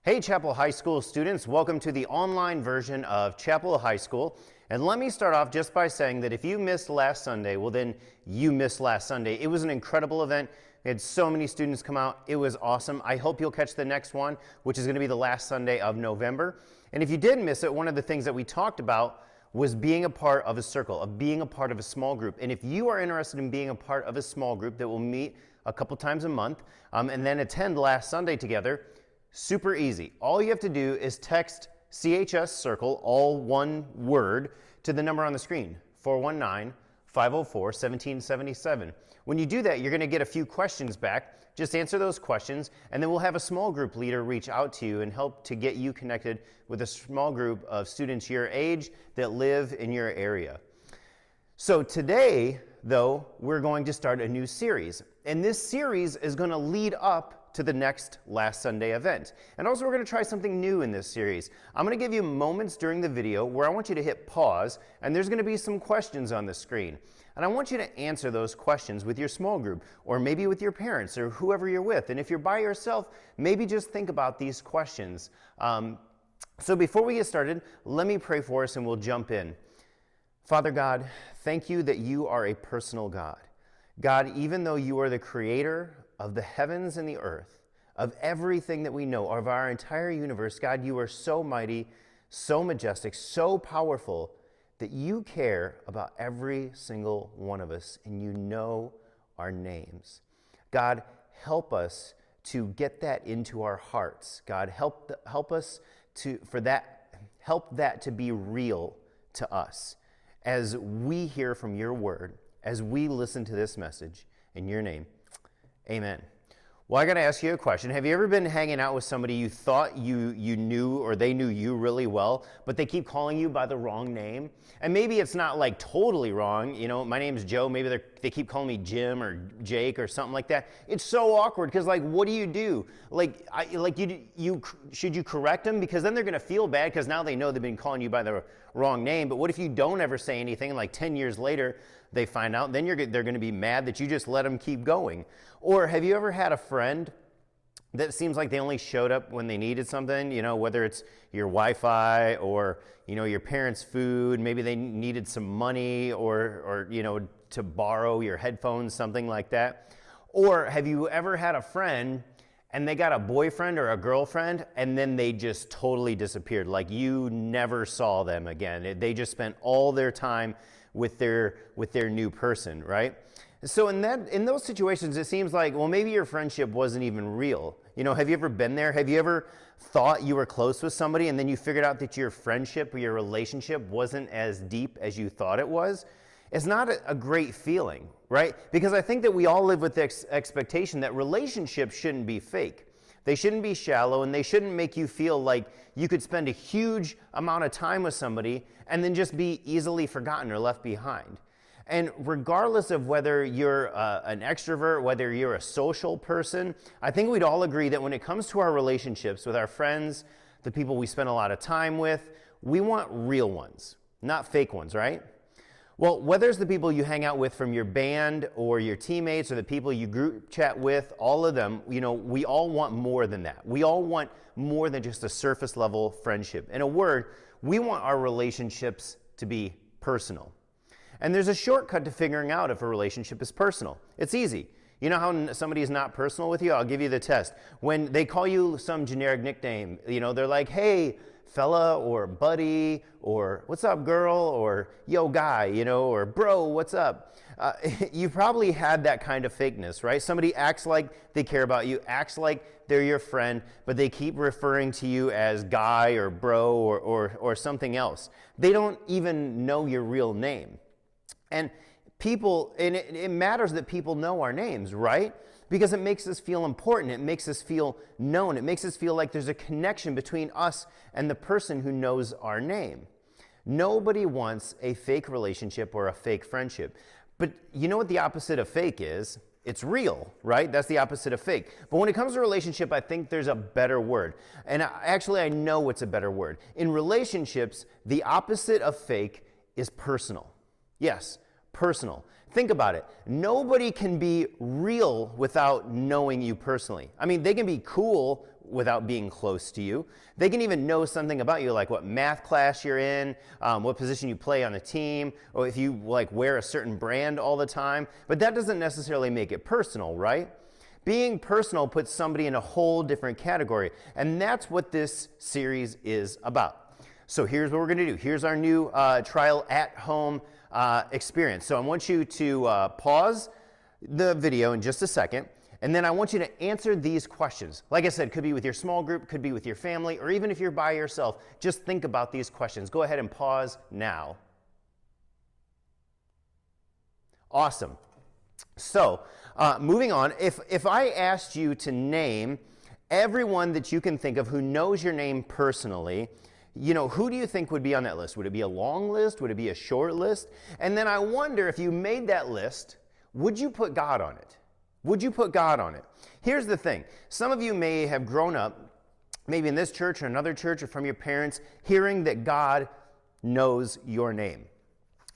Hey Chapel High School students, welcome to the online version of Chapel High School. And let me start off just by saying that if you missed last Sunday, well then you missed last Sunday. It was an incredible event. We had so many students come out. It was awesome. I hope you'll catch the next one, which is going to be the last Sunday of November. And if you did miss it, one of the things that we talked about was being a part of a circle, of being a part of a small group. And if you are interested in being a part of a small group that will meet a couple times a month and then attend last Sunday together, super easy. All you have to do is text CHS Circle, all one word, to the number on the screen, 419-504-1777. When you do that, you're going to get a few questions back. Just answer those questions, and then we'll have a small group leader reach out to you and help to get you connected with a small group of students your age that live in your area. So today, though, we're going to start a new series. And this series is going to lead up to the next Last Sunday event. And also we're going to try something new in this series. I'm going to give you moments during the video where I want you to hit pause, and there's going to be some questions on the screen. And I want you to answer those questions with your small group, or maybe with your parents, or whoever you're with. And if you're by yourself, maybe just think about these questions. So before we get started, let me pray for us and we'll jump in. Father God, thank you that you are a personal God. God, even though you are the creator of the heavens and the earth, of everything that we know, of our entire universe, God, you are so mighty, so majestic, so powerful that you care about every single one of us and you know our names. God, help us to get that into our hearts. God, help us to help that to be real to us as we hear from your word, as we listen to this message. In your name, amen. Well, I got to ask you a question. Have you ever been hanging out with somebody you thought you knew or they knew you really well, but they keep calling you by the wrong name? And maybe it's not like totally wrong. You know, my name's Joe. Maybe they keep calling me Jim or Jake or something like that. It's so awkward because, like, what do you do? Should you correct them? Because then they're going to feel bad because now they know they've been calling you by the wrong name. But what if you don't ever say anything, and like 10 years later they find out? Then they're going to be mad that you just let them keep going. Or have you ever had a friend that seems like they only showed up when they needed something, you know, whether it's your Wi-Fi or, you know, your parents' food, maybe they needed some money or you know, to borrow your headphones, something like that? Or have you ever had a friend and they got a boyfriend or a girlfriend and then they just totally disappeared, like you never saw them again? They just spent all their time with their new person, right? So in those situations, it seems like, well, maybe your friendship wasn't even real. You know, have you ever been there? Have you ever thought you were close with somebody and then you figured out that your friendship or your relationship wasn't as deep as you thought it was? It's not a great feeling, right? Because I think that we all live with the expectation that relationships shouldn't be fake. They shouldn't be shallow, and they shouldn't make you feel like you could spend a huge amount of time with somebody and then just be easily forgotten or left behind. And regardless of whether you're an extrovert, whether you're a social person, I think we'd all agree that when it comes to our relationships with our friends, the people we spend a lot of time with, we want real ones, not fake ones, right? Well, whether it's the people you hang out with from your band or your teammates or the people you group chat with, all of them, you know, we all want more than that. We all want more than just a surface level friendship. In a word, we want our relationships to be personal. And there's a shortcut to figuring out if a relationship is personal. It's easy. You know how somebody is not personal with you? I'll give you the test. When they call you some generic nickname, you know, they're like, hey, fella, or buddy, or what's up, girl, or yo, guy, you know, or bro, what's up? You probably had that kind of fakeness, right? Somebody acts like they care about you, acts like they're your friend, but they keep referring to you as guy or bro or something else. They don't even know your real name. And it matters that people know our names, right? Because it makes us feel important. It makes us feel known. It makes us feel like there's a connection between us and the person who knows our name. Nobody wants a fake relationship or a fake friendship. But you know what the opposite of fake is? It's real, right? That's the opposite of fake. But when it comes to relationship, I think there's a better word. And actually, I know it's a better word. In relationships, the opposite of fake is personal. Yes, personal. Think about it. Nobody can be real without knowing you personally. I mean, they can be cool without being close to you. They can even know something about you, like what math class you're in, what position you play on a team, or if you like wear a certain brand all the time. But that doesn't necessarily make it personal, right? Being personal puts somebody in a whole different category, and that's what this series is about. So here's what we're going to do. Here's our new trial at home experience. So I want you to pause the video in just a second, and then I want you to answer these questions. Like I said, could be with your small group, could be with your family, or even if you're by yourself, just think about these questions. Go ahead and pause now. Awesome. So, moving on, if I asked you to name everyone that you can think of who knows your name personally, you know, who do you think would be on that list? Would it be a long list? Would it be a short list? And then I wonder, if you made that list, would you put God on it? Would you put God on it? Here's the thing. Some of you may have grown up, maybe in this church or another church, or from your parents, hearing that God knows your name.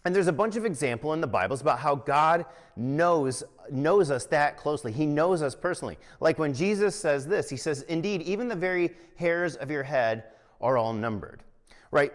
And there's a bunch of examples in the Bibles about how God knows us that closely. He knows us personally. Like when Jesus says this, he says, "Indeed, even the very hairs of your head are all numbered." Right?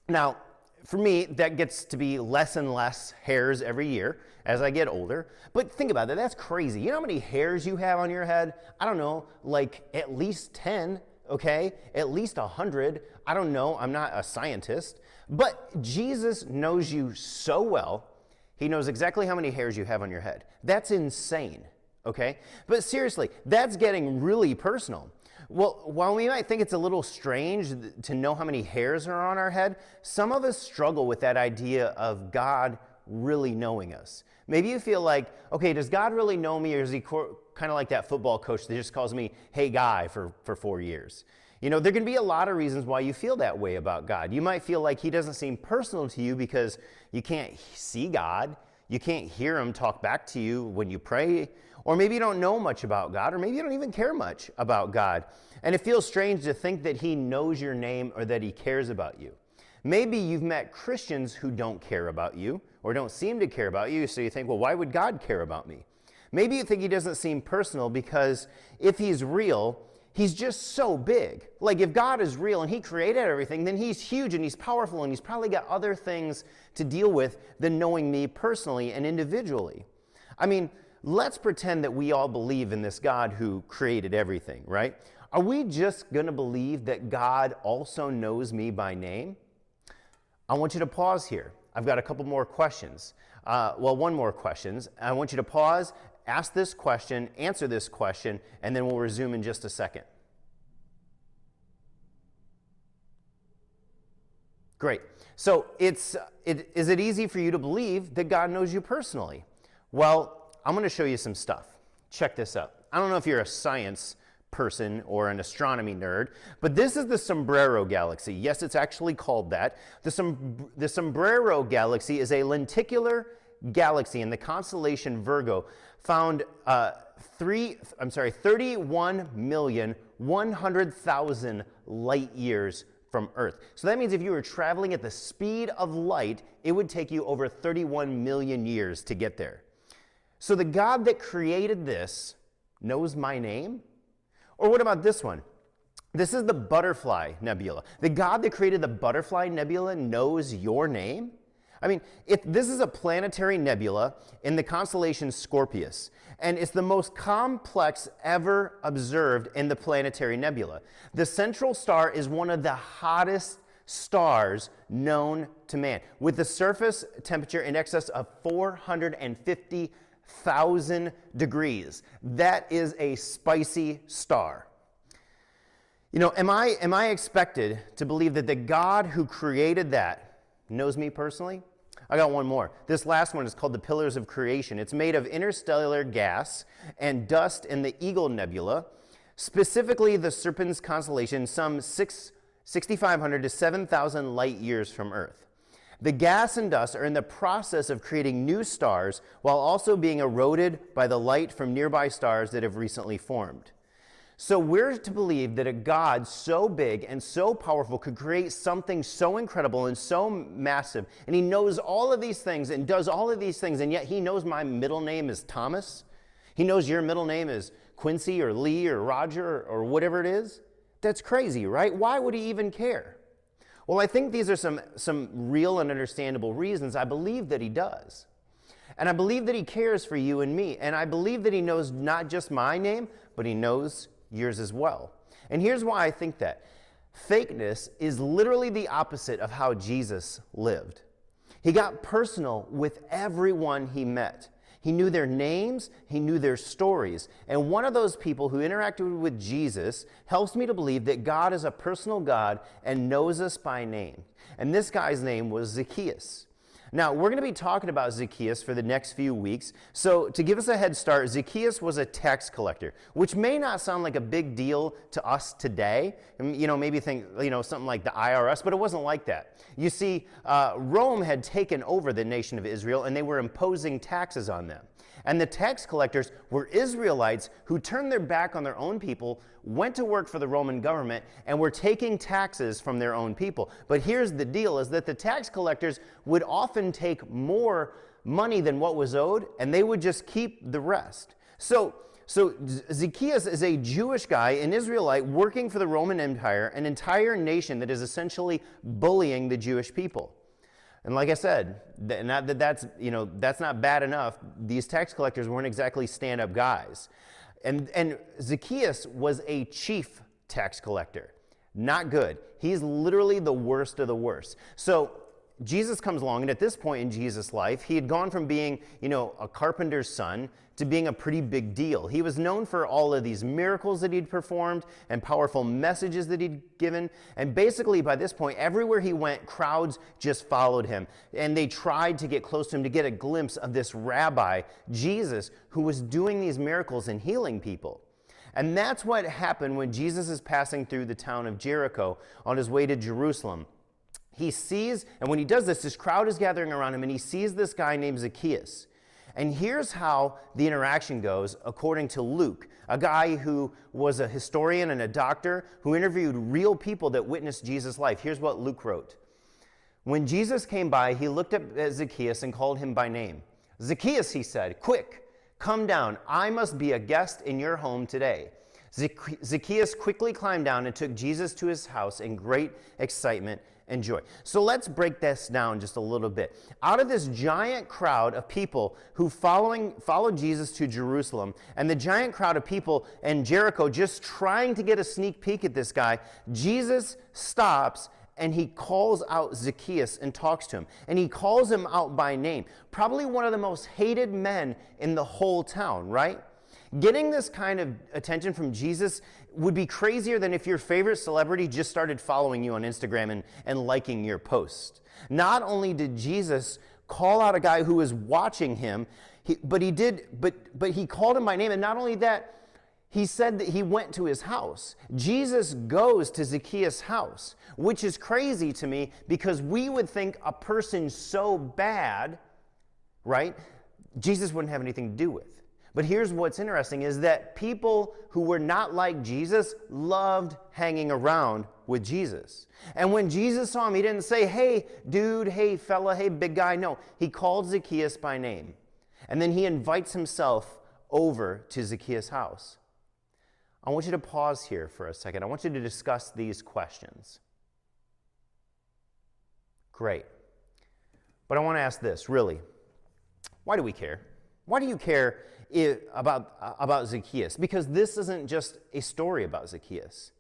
Now, for me, that gets to be less and less hairs every year as I get older. But think about that. That's crazy. You know how many hairs you have on your head? I don't know, like at least 10, okay? At least 100. I don't know. I'm not a scientist. But Jesus knows you so well. He knows exactly how many hairs you have on your head. That's insane, okay? But seriously, that's getting really personal. Well, while we might think it's a little strange to know how many hairs are on our head, some of us struggle with that idea of God really knowing us. Maybe you feel like, okay, does God really know me, or is he kind of like that football coach that just calls me, "Hey, guy," for 4 years? You know, there can be a lot of reasons why you feel that way about God. You might feel like he doesn't seem personal to you because you can't see God. You can't hear him talk back to you when you pray. Or maybe you don't know much about God, or maybe you don't even care much about God. And it feels strange to think that he knows your name or that he cares about you. Maybe you've met Christians who don't care about you or don't seem to care about you, so you think, well, why would God care about me? Maybe you think he doesn't seem personal because if he's real, he's just so big. Like if God is real and he created everything, then he's huge and he's powerful and he's probably got other things to deal with than knowing me personally and individually. I mean, let's pretend that we all believe in this God who created everything, right? Are we just going to believe that God also knows me by name? I want you to pause here. I've got a couple more questions. One more question. I want you to pause, ask this question, answer this question, and then we'll resume in just a second. Great. So is it easy for you to believe that God knows you personally? Well, I'm going to show you some stuff. Check this out. I don't know if you're a science person or an astronomy nerd, but this is the Sombrero Galaxy. Yes, it's actually called that. The Sombrero Galaxy is a lenticular galaxy in the constellation Virgo, found 31,100,000 light years from Earth. So that means if you were traveling at the speed of light, it would take you over 31 million years to get there. So the God that created this knows my name? Or what about this one? This is the Butterfly Nebula. The God that created the Butterfly Nebula knows your name? I mean, this is a planetary nebula in the constellation Scorpius, and it's the most complex ever observed in the planetary nebula. The central star is one of the hottest stars known to man, with the surface temperature in excess of 450,000 degrees. That is a spicy star. You know, am I expected to believe that the God who created that knows me personally? I got one more. This last one is called the Pillars of Creation. It's made of interstellar gas and dust in the Eagle Nebula, specifically the Serpens constellation, some 6,500 to 7,000 light years from Earth. The gas and dust are in the process of creating new stars while also being eroded by the light from nearby stars that have recently formed. So we're to believe that a God so big and so powerful could create something so incredible and so massive, and he knows all of these things and does all of these things, and yet he knows my middle name is Thomas. He knows your middle name is Quincy or Lee or Roger or whatever it is. That's crazy, right? Why would he even care? Well, I think these are some real and understandable reasons I believe that he does. And I believe that he cares for you and me. And I believe that he knows not just my name, but he knows yours as well. And here's why I think that. Fakeness is literally the opposite of how Jesus lived. He got personal with everyone he met. He knew their names, he knew their stories. And one of those people who interacted with Jesus helps me to believe that God is a personal God and knows us by name. And this guy's name was Zacchaeus. Now, we're going to be talking about Zacchaeus for the next few weeks. So to give us a head start, Zacchaeus was a tax collector, which may not sound like a big deal to us today. Maybe think, something like the IRS, but it wasn't like that. You see, Rome had taken over the nation of Israel, and they were imposing taxes on them. And the tax collectors were Israelites who turned their back on their own people, went to work for the Roman government, and were taking taxes from their own people. But here's the deal, is that the tax collectors would often take more money than what was owed, and they would just keep the rest. So Zacchaeus is a Jewish guy, an Israelite, working for the Roman Empire, an entire nation that is essentially bullying the Jewish people. And like I said, that's not bad enough. These tax collectors weren't exactly stand-up guys. And Zacchaeus was a chief tax collector. Not good. He's literally the worst of the worst. So Jesus comes along, and at this point in Jesus' life, he had gone from being, a carpenter's son to being a pretty big deal. He was known for all of these miracles that he'd performed and powerful messages that he'd given. And basically, by this point, everywhere he went, crowds just followed him. And they tried to get close to him to get a glimpse of this rabbi, Jesus, who was doing these miracles and healing people. And that's what happened when Jesus is passing through the town of Jericho on his way to Jerusalem. He sees, and when he does this crowd is gathering around him, and he sees this guy named Zacchaeus. And here's how the interaction goes, according to Luke, a guy who was a historian and a doctor who interviewed real people that witnessed Jesus' life. Here's what Luke wrote. When Jesus came by, he looked up at Zacchaeus and called him by name. Zacchaeus, he said, quick, come down. I must be a guest in your home today. Zacchaeus quickly climbed down and took Jesus to his house in great excitement and joy. So let's break this down just a little bit. Out of this giant crowd of people who followed Jesus to Jerusalem, and the giant crowd of people in Jericho just trying to get a sneak peek at this guy, Jesus stops and he calls out Zacchaeus and talks to him. And he calls him out by name. Probably one of the most hated men in the whole town, right? Getting this kind of attention from Jesus would be crazier than if your favorite celebrity just started following you on Instagram and liking your post. Not only did Jesus call out a guy who was watching him, but he called him by name. And not only that, he said that he went to his house. Jesus goes to Zacchaeus' house, which is crazy to me because we would think a person so bad, right, Jesus wouldn't have anything to do with. But here's what's interesting is that people who were not like Jesus loved hanging around with Jesus. And when Jesus saw him, he didn't say, hey, dude, hey, fella, hey, big guy. No, he called Zacchaeus by name. And then he invites himself over to Zacchaeus' house. I want you to pause here for a second. I want you to discuss these questions. Great. But I want to ask this, really. Why do we care? Why do you care about Zacchaeus? Because this isn't just a story about Zacchaeus.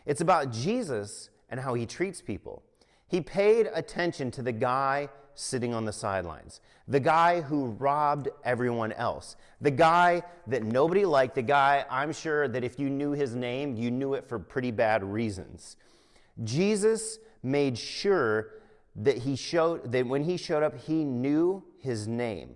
It's about Jesus and how he treats people. He paid attention to the guy sitting on the sidelines, the guy who robbed everyone else, the guy that nobody liked, the guy I'm sure that if you knew his name, you knew it for pretty bad reasons. Jesus made sure that when he showed up, he knew his name.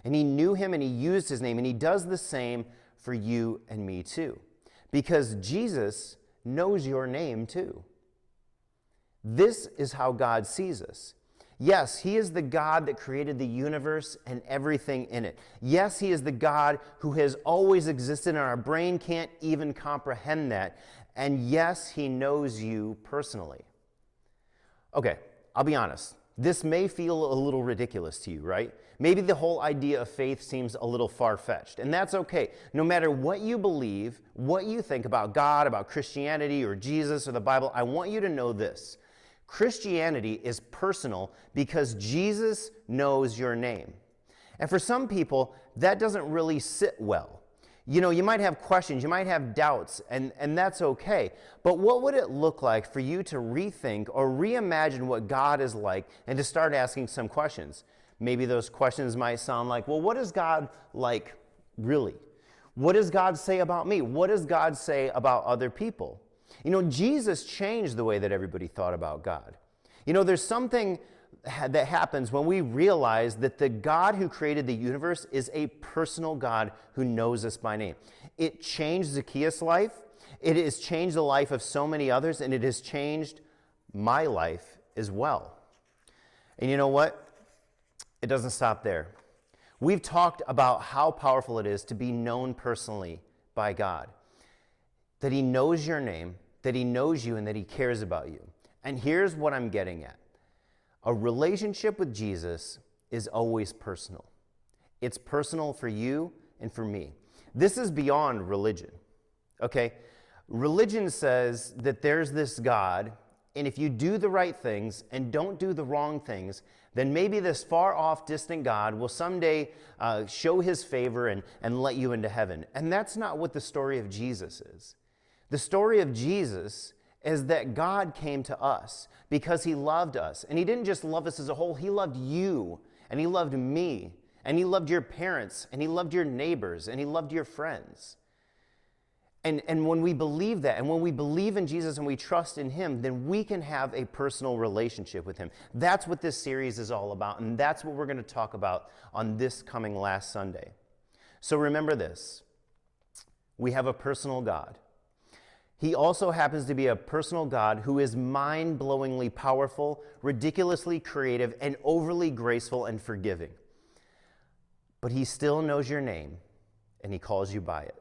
And he knew him and he used his name. And he does the same for you and me too. Because Jesus knows your name too. This is how God sees us. Yes, he is the God that created the universe and everything in it. Yes, he is the God who has always existed and our brain can't even comprehend that. And yes, he knows you personally. Okay, I'll be honest. This may feel a little ridiculous to you, right? Maybe the whole idea of faith seems a little far-fetched, and that's okay. No matter what you believe, what you think about God, about Christianity or Jesus or the Bible, I want you to know this. Christianity is personal because Jesus knows your name. And for some people, that doesn't really sit well. You know, you might have questions, you might have doubts, and that's okay. But what would it look like for you to rethink or reimagine what God is like and to start asking some questions? Maybe those questions might sound like, well, what is God like really? What does God say about me? What does God say about other people? You know, Jesus changed the way that everybody thought about God. You know, there's something that happens when we realize that the God who created the universe is a personal God who knows us by name. It changed Zacchaeus' life. It has changed the life of so many others, and it has changed my life as well. And you know what? It doesn't stop there. We've talked about how powerful it is to be known personally by God. That he knows your name, that he knows you, and that he cares about you. And here's what I'm getting at. A relationship with Jesus is always personal. It's personal for you and for me. This is beyond religion, okay? Religion says that there's this God, and if you do the right things and don't do the wrong things, then maybe this far-off, distant God will someday show his favor and let you into heaven. And that's not what the story of Jesus is. The story of Jesus is that God came to us because he loved us. And he didn't just love us as a whole, he loved you, and he loved me, and he loved your parents, and he loved your neighbors, and he loved your friends. And when we believe that, and when we believe in Jesus and we trust in him, then we can have a personal relationship with him. That's what this series is all about, and that's what we're going to talk about on this coming last Sunday. So remember this. We have a personal God. He also happens to be a personal God who is mind-blowingly powerful, ridiculously creative, and overly graceful and forgiving. But he still knows your name, and he calls you by it.